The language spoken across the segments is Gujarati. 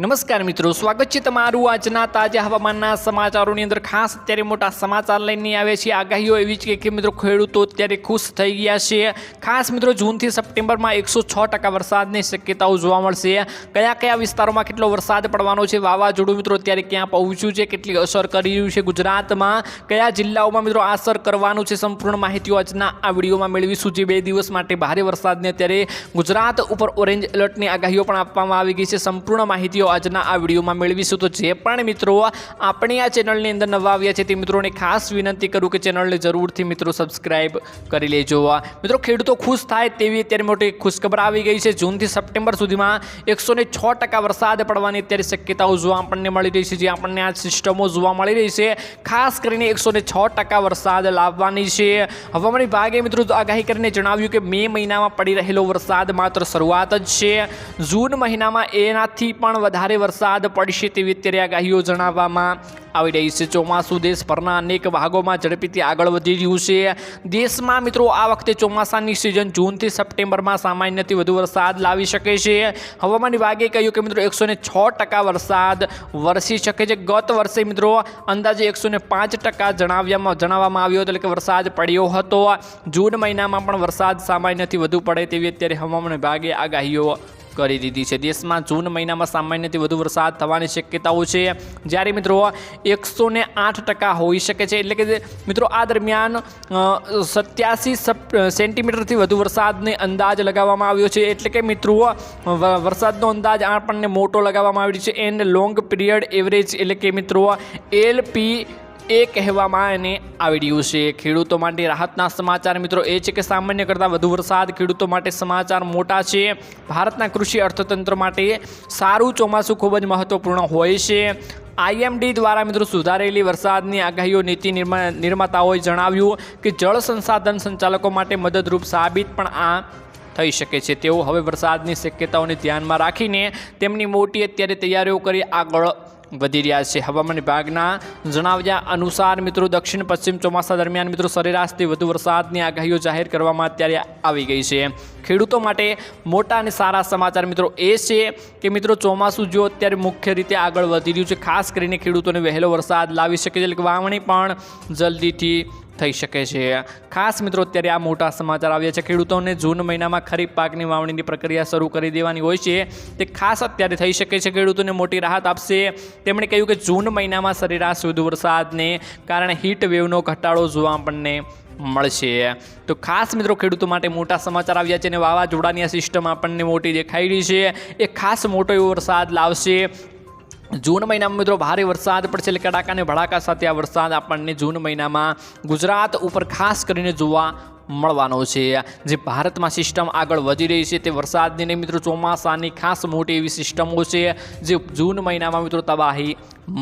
નમસ્કાર મિત્રો, સ્વાગત છે તમારું આજના તાજા હવામાનના સમાચારોની અંદર। ખાસ અત્યારે મોટા સમાચાર લઈને આવે છે। આગાહીઓ એવી છે કે મિત્રો ખેડૂતો અત્યારે ખુશ થઈ ગયા છે। ખાસ મિત્રો જૂનથી સપ્ટેમ્બરમાં 106% વરસાદની શક્યતાઓ જોવા મળશે। કયા કયા વિસ્તારોમાં કેટલો વરસાદ પડવાનો છે, વાવાઝોડું મિત્રો અત્યારે ક્યાં પહોંચ્યું છે, કેટલી અસર કરી રહ્યું છે ગુજરાતમાં, કયા જિલ્લાઓમાં મિત્રો અસર કરવાનું છે, સંપૂર્ણ માહિતીઓ આજના આ વિડીયોમાં મેળવીશું। જે 2 દિવસ માટે ભારે વરસાદને અત્યારે ગુજરાત ઉપર ઓરેન્જ એલર્ટની આગાહીઓ પણ આપવામાં આવી ગઈ છે। સંપૂર્ણ માહિતીઓ આજના આ વિડીયોમાં મેળવીશું। તો જે પણ મિત્રો આપણી આ ચેનલની અંદર નવા આવ્યા છે તે મિત્રોને ખાસ વિનંતી કરું કે ચેનલને જરૂરથી મિત્રો સબસ્ક્રાઇબ કરી લેજો। મિત્રો ખેડૂતો ખુશ થાય તેવી અત્યારે મોટી ખુશખબર આવી ગઈ છે। જૂનથી સપ્ટેમ્બર સુધીમાં 106% વરસાદ પડવાની અત્યારે શક્યતાઓ જોવા આપણને મળી રહી છે। જે આપણને આ સિસ્ટમો જોવા મળી રહી છે, ખાસ કરીને 106% વરસાદ લાવવાની છે। હવામાન વિભાગે મિત્રો આગાહી કરીને જણાવ્યું કે મે મહિનામાં પડી રહેલો વરસાદ માત્ર શરૂઆત જ છે। જૂન મહિનામાં એનાથી પણ વધારે વરસાદ પડશે તેવી અત્યારે આગાહીઓ જણાવવામાં આવી રહી છે। ચોમાસું દેશભરના અનેક ભાગોમાં ઝડપીથી આગળ વધી રહ્યું છે। દેશમાં મિત્રો આ વખતે ચોમાસાની સિઝન જૂનથી સપ્ટેમ્બરમાં સામાન્યથી વધુ વરસાદ લાવી શકે છે। હવામાન વિભાગે કહ્યું કે મિત્રો 106% વરસાદ વરસી શકે છે। ગત વર્ષે મિત્રો અંદાજે 105% જણાવવામાં આવ્યો હતો, એટલે કે વરસાદ પડ્યો હતો। જૂન મહિનામાં પણ વરસાદ સામાન્યથી વધુ પડે તેવી અત્યારે હવામાન વિભાગે આગાહીઓ કરી દીધી છે। દેશમાં જૂન મહિનામાં સામાન્યથી વધુ વરસાદ થવાની શક્યતાઓ છે, જ્યારે મિત્રો 108% હોઈ શકે છે। એટલે કે મિત્રો આ દરમિયાન 87 સેન્ટીમીટરથી વધુ વરસાદને અંદાજ લગાવવામાં આવ્યો છે। એટલે કે મિત્રો વરસાદનો અંદાજ આપણને મોટો લગાવવામાં આવ્યો છે। એન્ડ લોંગ પીરિયડ એવરેજ એટલે કે મિત્રો LP કહેવામાં એને આવી રહ્યું છે। ખેડૂતો માટે રાહતના સમાચાર મિત્રો એ છે કે સામાન્ય કરતાં વધુ વરસાદ ખેડૂતો માટે સમાચાર મોટા છે। ભારતના કૃષિ અર્થતંત્ર માટે સારું ચોમાસું ખૂબ જ મહત્વપૂર્ણ હોય છે। IMD દ્વારા મિત્રો સુધારેલી વરસાદની આગાહીઓ નીતિ નિર્માતાઓએ જણાવ્યું કે જળ સંસાધન સંચાલકો માટે મદદરૂપ સાબિત પણ આ થઈ શકે છે। તેઓ હવે વરસાદની શક્યતાઓને ધ્યાનમાં રાખીને તેમની મોટી અત્યારે તૈયારીઓ કરી આગળ વધી રહ્યા છે। હવામાન વિભાગના જણાવ્યા અનુસાર મિત્રો દક્ષિણ પશ્ચિમ ચોમાસા દરમિયાન મિત્રો સરેરાશથી વધુ વરસાદની આગાહીઓ જાહેર કરવામાં અત્યારે આવી ગઈ છે। ખેડૂતો માટે મોટા અને સારા સમાચાર મિત્રો એ છે કે મિત્રો ચોમાસું જો અત્યારે મુખ્ય રીતે આગળ વધી રહ્યું છે, ખાસ કરીને ખેડૂતોને વહેલો વરસાદ લાવી શકે છે, એટલે કે વાવણી પણ જલ્દીથી થઈ શકે છે। ખાસ મિત્રો અત્યારે આ મોટા સમાચાર આવ્યા છે। ખેડૂતોને જૂન મહિનામાં ખરીફ પાકની વાવણીની પ્રક્રિયા શરૂ કરી દેવાની હોય છે, તે ખાસ અત્યારે થઈ શકે છે। ખેડૂતોને મોટી રાહત આપશે। તેમણે કહ્યું કે જૂન મહિનામાં સરેરાશ વધુ વરસાદને કારણે હીટ વેવનો ઘટાડો જોવા આપણને મળશે। તો ખાસ મિત્રો ખેડૂતો માટે મોટા સમાચાર આવ્યા છે અને વાવાઝોડાની આ સિસ્ટમ આપણને મોટી દેખાઈ રહી છે, એ ખાસ મોટો એવો વરસાદ લાવશે। જૂન મહિનામાં મિત્રો ભારે વરસાદ પડશે, એટલે કડાકા અને ભડાકા સાથે આ વરસાદ આપણને જૂન મહિનામાં ગુજરાત ઉપર ખાસ કરીને જોવા મળવાનો છે। જે ભારતમાં સિસ્ટમ આગળ વધી રહી છે તે વરસાદની મિત્રો ચોમાસાની ખાસ મોટી એવી સિસ્ટમો છે, જે જૂન મહિનામાં મિત્રો તબાહી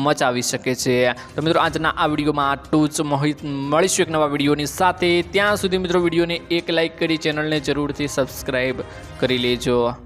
મચાવી શકે છે। તો મિત્રો આજના આ વિડીયોમાં આટલું જ। મળીશું એક નવા વિડીયોની સાથે। ત્યાં સુધી મિત્રો વિડીયોને એક લાઇક કરી ચેનલને જરૂરથી સબસ્ક્રાઈબ કરી લેજો।